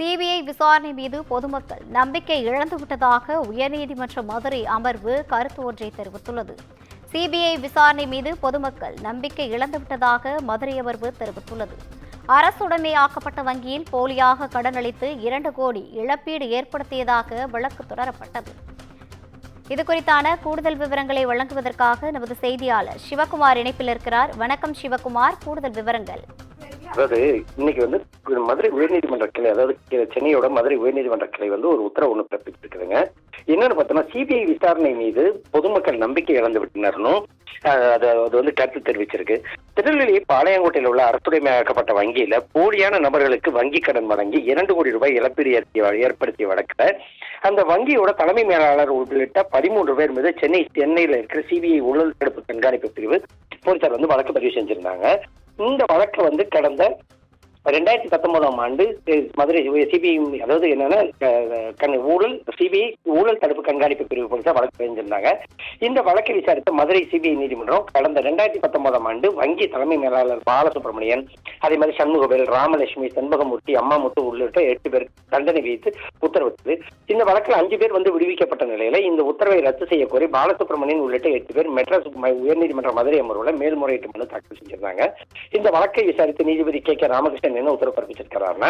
CBI விசாரணை மீது பொதுமக்கள் நம்பிக்கை இழந்துவிட்டதாக உயர்நீதிமன்ற மதுரை அமர்வு கருத்து ஒன்றை தெரிவித்துள்ளது. சிபிஐ விசாரணை மீது பொதுமக்கள் நம்பிக்கை இழந்துவிட்டதாக மதுரை அமர்வு தெரிவித்துள்ளது. அரசுடைமையாக்கப்பட்ட வங்கியில் போலியாக கடனளித்து 2 கோடி இழப்பீடு ஏற்படுத்தியதாக வழக்கு தொடரப்பட்டது. இதுகுறித்தான கூடுதல் விவரங்களை வழங்குவதற்காக நமது செய்தியாளர் சிவகுமார் இணைப்பில் இருக்கிறார். வணக்கம் சிவகுமார், கூடுதல் விவரங்கள். அதாவது இன்னைக்கு மதுரை உயர்நீதிமன்ற கிளை, அதாவது சென்னையோட மதுரை உயர்நீதிமன்ற கிளை ஒரு உத்தரவு ஒன்று பிறப்பிச்சிருக்குதுங்க. என்னன்னு பார்த்தோம்னா, சிபிஐ விசாரணை மீது பொதுமக்கள் நம்பிக்கை இழந்து விட்டனர்னும் அது கருத்து தெரிவிச்சிருக்கு. திருநெல்வேலி பாளையங்கோட்டையில் உள்ள அரசுடைமையாக்கப்பட்ட வங்கியில போலியான நபர்களுக்கு வங்கி கடன் வழங்கி 2 கோடி ரூபாய் இழப்பீடு ஏற்படுத்திய வழக்குல அந்த வங்கியோட தலைமை மேலாளர் உள்ளிட்ட 13 பேர் மீது சென்னையில இருக்கிற சிபிஐ ஊழல் தடுப்பு கண்காணிப்பு பிரிவு போலீசார் வழக்கு பதிவு செஞ்சிருந்தாங்க. இந்த வழக்கு கடந்த 2019ஆம் ஆண்டு மதுரை சிபிஐ, அதாவது என்னன்னா சிபிஐ ஊழல் தடுப்பு கண்காணிப்பு பிரிவு போலீசார் வழக்கு செஞ்சிருந்தாங்க. இந்த வழக்கை விசாரித்த மதுரை சிபிஐ நீதிமன்றம் கடந்த 2019ஆம் ஆண்டு வங்கி தலைமை மேலாளர் பாலசுப்ரமணியன், அதே மாதிரி சண்முகவேல், ராமலட்சுமி, செண்பகமூர்த்தி, அம்மாமுத்து உள்ளிட்ட 8 பேர் தண்டனை விதித்து உத்தரவிட்டது. இந்த வழக்கில் 5 பேர் விடுவிக்கப்பட்ட நிலையில இந்த உத்தரவை ரத்து செய்ய கோரி பாலசுப்ரமணியன் உள்ளிட்ட 8 பேர் மெட்ராஸ் உயர்நீதிமன்ற மதுரை அமர்வுல மேல்முறையீட்டு மனு தாக்கல் செஞ்சிருந்தாங்க. இந்த வழக்கை விசாரித்த நீதிபதி கே ராமகிருஷ்ணன் என்ன உத்தரவு பிறப்பிச்சிருக்கிறாருன்னா,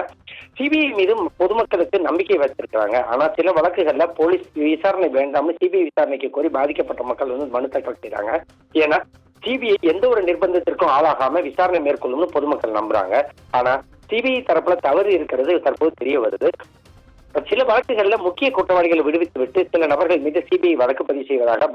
சிபிஐ மீது பொதுமக்களுக்கு நம்பிக்கை வைத்திருக்கிறாங்க. ஆனா சில வழக்குகள்ல போலீஸ் விசாரணை வேண்டாம்னு சிபிஐ விசாரணைக்கு கோரி பாதிக்கப்பட்ட மக்கள் மனு தாக்கல் செய்யறாங்க. ஏன்னா சிபிஐ எந்த ஒரு நிர்பந்தத்திற்கும் ஆளாகாம விசாரணை மேற்கொள்ளும்னு பொதுமக்கள் நம்புறாங்க. ஆனா சிபிஐ தரப்புல தவறு இருக்கிறது தற்போது தெரிய வருது. சில வழக்குகள்ல முக்கிய குற்றவாளிகளை விடுவித்துவிட்டு சில நபர்கள் மீது சிபிஐ வழக்கு பதிவு செய்வதாக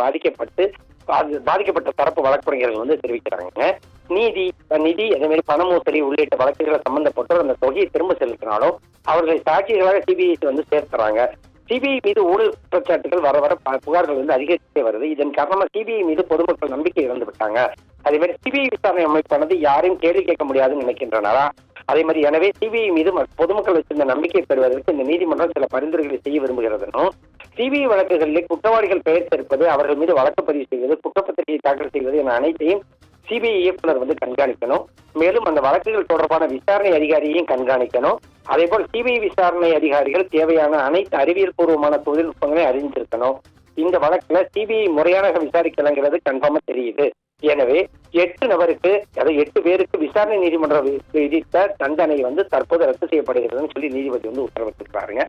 பாதிக்கப்பட்ட தரப்பு வழக்கறிஞர்கள் தெரிவிக்கிறாங்க. நிதி அதே மாதிரி பண மோசடி உள்ளிட்ட வழக்குகளை சம்பந்தப்பட்டோர் அந்த தொகையை திரும்ப செலுத்தினாலும் அவர்களை சாட்சிகளாக சிபிஐ சேர்த்துறாங்க. சிபிஐ மீது ஊழல் குற்றச்சாட்டுகள் வர வர புகார்கள் அதிகரித்தே வருது. இதன் காரணமா சிபிஐ மீது பொதுமக்கள் நம்பிக்கை இழந்து விட்டாங்க. அதே மாதிரி சிபிஐ விசாரணை அமைப்பானது யாரையும் கேள்வி கேட்க முடியாதுன்னு நினைக்கின்றனரா? அதே மாதிரி எனவே சிபிஐ மீது பொதுமக்கள் வச்சிருந்த நம்பிக்கை பெறுவதற்கு இந்த நீதிமன்றம் சில பரிந்துரைகளை செய்ய விரும்புகிறதுனும், சிபிஐ வழக்குகளில் குற்றவாளிகள் பெயர் சேர்ப்பது, அவர்கள் மீது வழக்கு பதிவு செய்வது, குற்றப்பத்திரிகை தாக்கல் செய்வது என அனைத்தையும் சிபிஐ இயக்குநர் கண்காணிக்கணும். மேலும் அந்த வழக்குகள் தொடர்பான விசாரணை அதிகாரியையும் கண்காணிக்கணும். அதே போல் சிபிஐ விசாரணை அதிகாரிகள் தேவையான அனைத்து அறிவியல் பூர்வமான தொழில்நுட்பங்களையும் அறிந்திருக்கணும். இந்த வழக்குல சிபிஐ முறையாக விசாரிக்கலங்கிறது கன்ஃபார்மா தெரியுது. எனவே 8 பேருக்கு விசாரணை நீதிமன்றம் விதித்த தண்டனை தற்போது ரத்து செய்யப்படுகிறதுன்னு சொல்லி நீதிபதி உத்தரவிட்டிருக்காருங்க.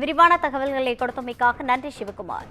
விரிவான தகவல்களை கொடுத்தமைக்காக நன்றி சிவகுமார்.